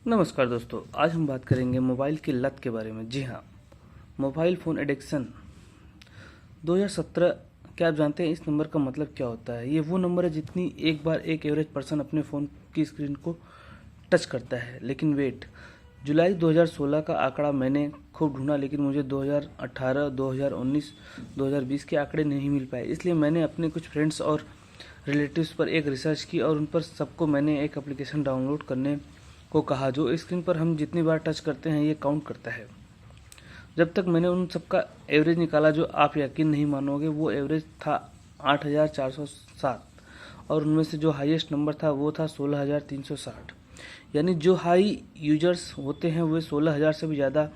नमस्कार दोस्तों, आज हम बात करेंगे मोबाइल की लत के बारे में। जी हाँ, मोबाइल फ़ोन एडिक्शन 2017। क्या आप जानते हैं इस नंबर का मतलब क्या होता है? ये वो नंबर है जितनी एक बार एक एवरेज पर्सन अपने फ़ोन की स्क्रीन को टच करता है। लेकिन वेट, जुलाई 2016 का आंकड़ा मैंने खूब ढूंढा, लेकिन मुझे 2018, 2019, 2020 के आंकड़े नहीं मिल पाए। इसलिए मैंने अपने कुछ फ्रेंड्स और रिलेटिव्स पर एक रिसर्च की और उन पर सबको मैंने एक एप्लीकेशन डाउनलोड करने को कहा जो स्क्रीन पर हम जितनी बार टच करते हैं ये काउंट करता है। जब तक मैंने उन सबका एवरेज निकाला, जो आप यकीन नहीं मानोगे, वो एवरेज था 8,407 और उनमें से जो हाईएस्ट नंबर था वो था 16,360। यानी जो हाई यूजर्स होते हैं वे 16,000 से भी ज़्यादा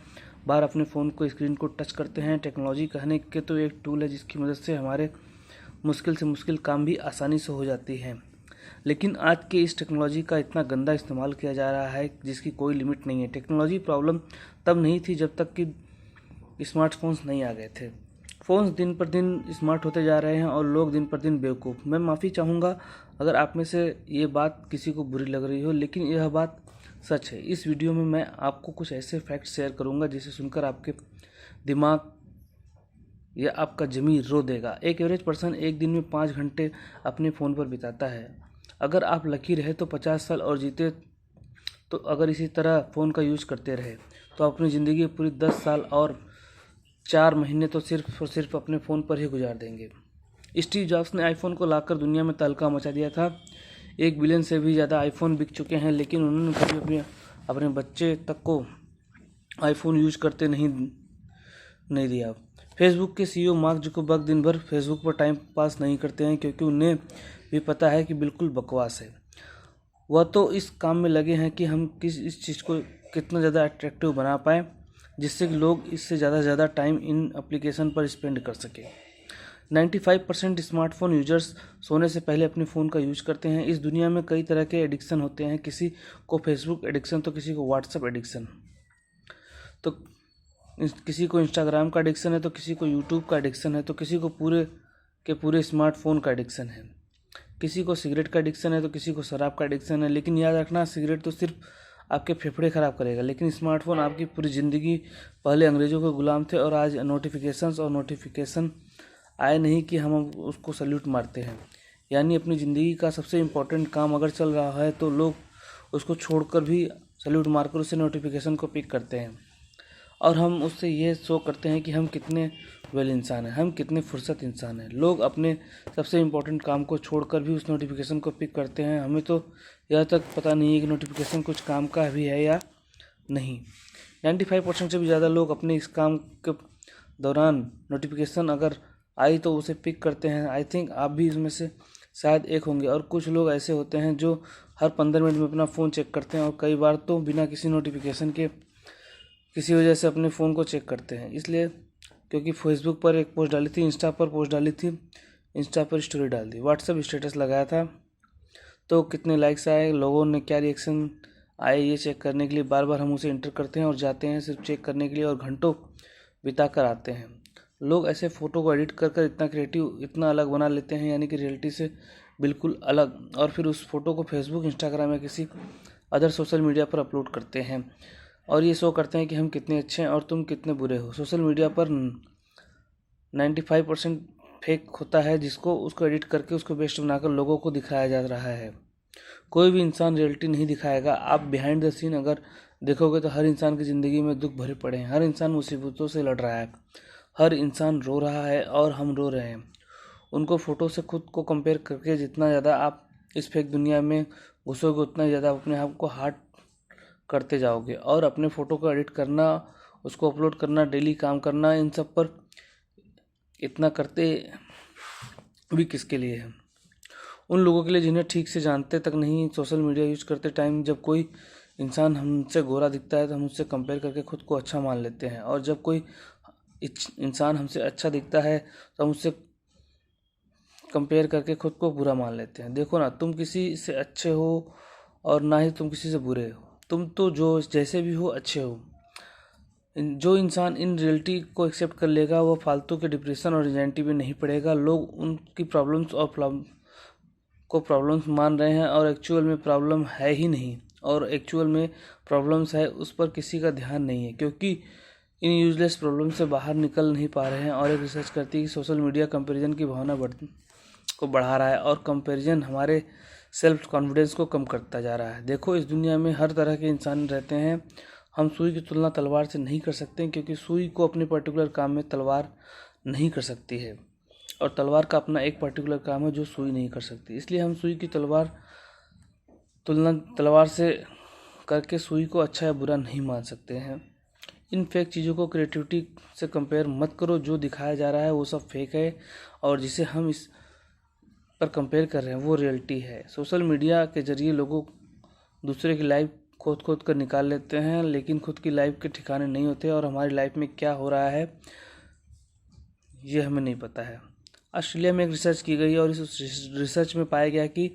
बार अपने फ़ोन को स्क्रीन को टच करते हैं। टेक्नोलॉजी कहने के तो एक टूल है जिसकी मदद से हमारे मुश्किल से मुश्किल काम भी आसानी से हो जाती है। लेकिन आज के इस टेक्नोलॉजी का इतना गंदा इस्तेमाल किया जा रहा है जिसकी कोई लिमिट नहीं है। टेक्नोलॉजी प्रॉब्लम तब नहीं थी जब तक कि स्मार्टफोन्स नहीं आ गए थे। फ़ोन्स दिन पर दिन स्मार्ट होते जा रहे हैं और लोग दिन पर दिन बेवकूफ़। मैं माफ़ी चाहूँगा अगर आप में से ये बात किसी को बुरी लग रही हो, लेकिन यह बात सच है। इस वीडियो में मैं आपको कुछ ऐसे फैक्ट्स शेयर करूँगा जिसे सुनकर आपके दिमाग या आपका ज़मीर रो देगा। एक एवरेज पर्सन एक दिन में 5 घंटे अपने फ़ोन पर बिताता है। अगर आप लकी रहे तो 50 साल और जीते तो अगर इसी तरह फ़ोन का यूज़ करते रहे तो अपनी ज़िंदगी की पूरी 10 साल और 4 महीने तो सिर्फ और सिर्फ अपने फ़ोन पर ही गुजार देंगे। स्टीव जॉब्स ने आईफोन को लाकर दुनिया में तहलका मचा दिया था। 1 बिलियन से भी ज़्यादा आईफोन बिक चुके हैं, लेकिन उन्होंने कभी अपने बच्चे तक को आईफोन यूज करते नहीं दिया। फेसबुक के सीईओ मार्क जुकरबर्ग दिन भर फेसबुक पर टाइम पास नहीं करते हैं क्योंकि उन्हें भी पता है कि बिल्कुल बकवास है। वह तो इस काम में लगे हैं कि हम इस चीज़ को कितना ज़्यादा अट्रैक्टिव बना पाएँ जिससे कि लोग इससे ज़्यादा से ज़्यादा टाइम इन एप्लीकेशन पर स्पेंड कर सकें। 95% स्मार्टफोन यूजर्स सोने से पहले अपने फ़ोन का यूज करते हैं। इस दुनिया में कई तरह के एडिक्शन होते हैं, किसी को फेसबुक एडिक्शन तो किसी को व्हाट्सएप एडिक्शन, तो किसी को इंस्टाग्राम का एडिक्शन है, तो किसी को यूट्यूब का एडिक्शन है, तो किसी को पूरे के पूरे स्मार्टफोन का एडिक्शन है। किसी को सिगरेट का एडिक्शन है तो किसी को शराब का एडिक्शन है। लेकिन याद रखना, सिगरेट तो सिर्फ आपके फेफड़े ख़राब करेगा, लेकिन स्मार्टफोन आपकी पूरी ज़िंदगी। पहले अंग्रेज़ों के गुलाम थे और आज नोटिफिकेशन आए नहीं कि हम उसको सल्यूट मारते हैं। यानी अपनी ज़िंदगी का सबसे इम्पोर्टेंट काम अगर चल रहा है तो लोग उसको छोड़कर भी सल्यूट मारकर उससे नोटिफिकेशन को पिक करते हैं और हम उससे ये शो करते हैं कि हम कितने वेल इंसान हैं, हम कितने फुर्सत इंसान हैं। लोग अपने सबसे इम्पोर्टेंट काम को छोड़कर भी उस नोटिफिकेशन को पिक करते हैं। हमें तो यह तक पता नहीं है कि नोटिफिकेशन कुछ काम का भी है या नहीं। 95% से भी ज़्यादा लोग अपने इस काम के दौरान नोटिफिकेशन अगर आई तो उसे पिक करते हैं। आई थिंक आप भी इसमें से शायद एक होंगे। और कुछ लोग ऐसे होते हैं जो हर 15 मिनट में अपना फ़ोन चेक करते हैं और कई बार तो बिना किसी नोटिफिकेशन के किसी वजह से अपने फ़ोन को चेक करते हैं। इसलिए क्योंकि फेसबुक पर एक पोस्ट डाली थी, इंस्टा पर पोस्ट डाली थी, इंस्टा पर स्टोरी डाल दी, व्हाट्सएप स्टेटस लगाया था, तो कितने लाइक्स आए, लोगों ने क्या रिएक्शन आए, ये चेक करने के लिए बार बार हम उसे इंटर करते हैं और जाते हैं सिर्फ चेक करने के लिए और घंटों बिता कर आते हैं। लोग ऐसे फ़ोटो को एडिट कर इतना क्रिएटिव, इतना अलग बना लेते हैं, यानी कि रियलिटी से बिल्कुल अलग, और फिर उस फोटो को फेसबुक, इंस्टाग्राम या किसी अदर सोशल मीडिया पर अपलोड करते हैं और ये शो करते हैं कि हम कितने अच्छे हैं और तुम कितने बुरे हो। सोशल मीडिया पर 95% फेक होता है जिसको उसको एडिट करके उसको बेस्ट बनाकर लोगों को दिखाया जा रहा है। कोई भी इंसान रियलिटी नहीं दिखाएगा। आप बिहाइंड द सीन अगर देखोगे तो हर इंसान की ज़िंदगी में दुख भरे पड़े हैं, हर इंसान मुसीबतों से लड़ रहा है, हर इंसान रो रहा है और हम रो रहे हैं। उनको फ़ोटो से खुद को कंपेयर करके जितना ज़्यादा आप इस फेक दुनिया में घुसोगे उतना ज़्यादा अपने आप को हार्ट करते जाओगे और अपने फ़ोटो को एडिट करना, उसको अपलोड करना, डेली काम करना, इन सब पर इतना करते भी किसके लिए है? उन लोगों के लिए जिन्हें ठीक से जानते तक नहीं। सोशल मीडिया यूज करते टाइम जब कोई इंसान हमसे गोरा दिखता है तो हम उससे कंपेयर करके खुद को अच्छा मान लेते हैं, और जब कोई इंसान हमसे अच्छा दिखता है तो हम उससे कंपेयर करके खुद को बुरा मान लेते हैं। देखो ना, तुम किसी से अच्छे हो और ना ही तुम किसी से बुरे हो, तुम तो जो जैसे भी हो अच्छे हो। जो इंसान इन रियलिटी को एक्सेप्ट कर लेगा वो फालतू के डिप्रेशन और एंजाइटी में नहीं पड़ेगा। लोग उनकी प्रॉब्लम्स मान रहे हैं और एक्चुअल में प्रॉब्लम है ही नहीं। और एक्चुअल में प्रॉब्लम्स है उस पर किसी का ध्यान नहीं है, क्योंकि इन यूजलेस प्रॉब्लम से बाहर निकल नहीं पा रहे हैं। और एक रिसर्च करती है कि सोशल मीडिया कंपैरिजन की भावना को बढ़ा रहा है और कंपैरिजन हमारे सेल्फ कॉन्फिडेंस को कम करता जा रहा है। देखो, इस दुनिया में हर तरह के इंसान रहते हैं। हम सुई की तुलना तलवार से नहीं कर सकते, क्योंकि सुई को अपने पर्टिकुलर काम में तलवार नहीं कर सकती है, और तलवार का अपना एक पर्टिकुलर काम है जो सुई नहीं कर सकती। इसलिए हम सुई की तुलना तलवार से करके सुई को अच्छा या बुरा नहीं मान सकते हैं। इन फेक चीज़ों को क्रिएटिविटी से कंपेयर मत करो। जो दिखाया जा रहा है वो सब फेक है, और जिसे हम इस पर कंपेयर कर रहे हैं वो रियलिटी है। सोशल मीडिया के जरिए लोगों दूसरे की लाइफ खोद कर निकाल लेते हैं, लेकिन खुद की लाइफ के ठिकाने नहीं होते, और हमारी लाइफ में क्या हो रहा है ये हमें नहीं पता है। ऑस्ट्रेलिया में एक रिसर्च की गई और इस रिसर्च में पाया गया कि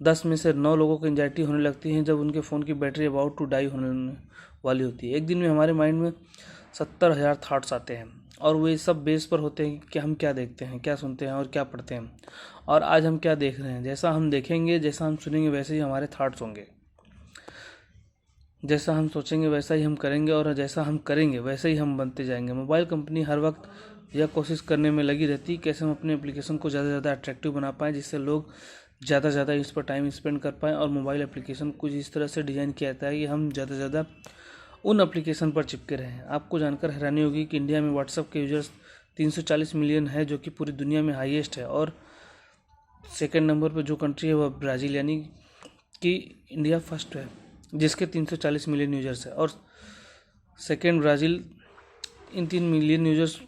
10 में से 9 लोगों को एंजाइटी होने लगती है जब उनके फ़ोन की बैटरी अबाउट टू डाई होने वाली होती है। एक दिन में हमारे माइंड में 70,000 थाट्स आते हैं, और वे सब बेस पर होते हैं कि हम क्या देखते हैं, क्या सुनते हैं और क्या पढ़ते हैं। और आज हम क्या देख रहे हैं, जैसा हम देखेंगे, जैसा हम सुनेंगे, वैसे ही हमारे थाट्स होंगे। जैसा हम सोचेंगे वैसा ही हम करेंगे, और जैसा हम करेंगे वैसे ही हम बनते जाएंगे। मोबाइल कंपनी हर वक्त यह कोशिश करने में लगी रहती है कैसे हम अपने एप्लीकेशन को ज़्यादा से ज़्यादा अट्रैक्टिव बना पाएँ, जिससे लोग ज़्यादा से ज़्यादा इस पर टाइम स्पेंड कर पाएँ। और मोबाइल एप्लीकेशन कुछ इस तरह से डिज़ाइन किया जाता है कि हम ज़्यादा से ज़्यादा उन एप्लीकेशन पर चिपके रहें। आपको जानकर हैरानी होगी कि इंडिया में व्हाट्सएप के यूजर्स 340 मिलियन है, जो कि पूरी दुनिया में हाईएस्ट है। और सेकेंड नंबर पर जो कंट्री है वह ब्राज़ील, यानी कि इंडिया फर्स्ट है जिसके 340 मिलियन यूजर्स है, और सेकेंड ब्राज़ील। इन 3 मिलियन यूजर्स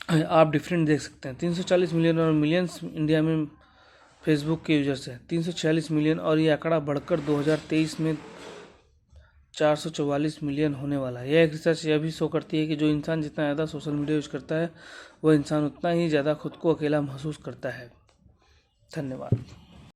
आप डिफरेंट देख सकते हैं, 340 मिलियन और मिलियंस इंडिया में फेसबुक के यूजर्स है 346 मिलियन, और ये आंकड़ा बढ़कर 2023 में 444 मिलियन होने वाला है। यह एक रिसर्च यह भी शो करती है कि जो इंसान जितना ज़्यादा सोशल मीडिया यूज करता है वह इंसान उतना ही ज़्यादा खुद को अकेला महसूस करता है। धन्यवाद।